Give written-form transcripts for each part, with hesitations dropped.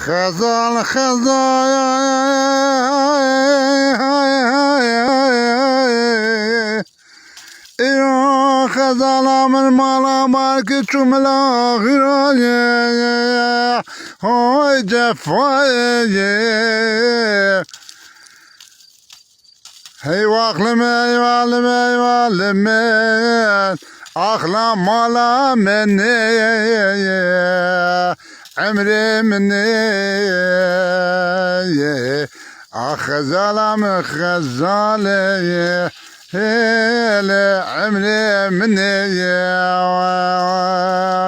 خزان خزان ایران خزان من مالا مارک چوملا غیرانه های جفای هی واقلم اخلا مالا منی عمري مني خزالة خزالة عمري مني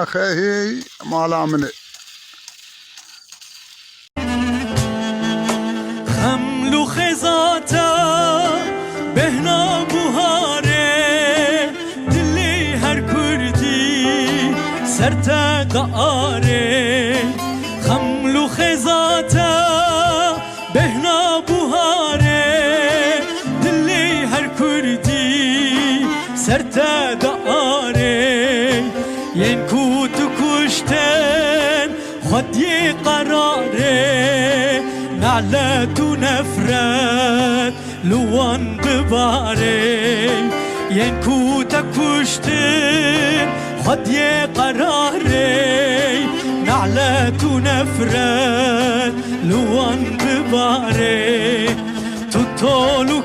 خي مالا مني خملو خزاتا بهنا بوهاره دلی هر کردی سرتا داره خملو خزاتا بهنا بوهاره دلی هر کردی سرتا داره ین کو تو کشتن خودی قراره نعلت و نفرت لوان بباره ین کو تا کشتن خودی قراره نعلت و نفرت لوان بباره تو طولو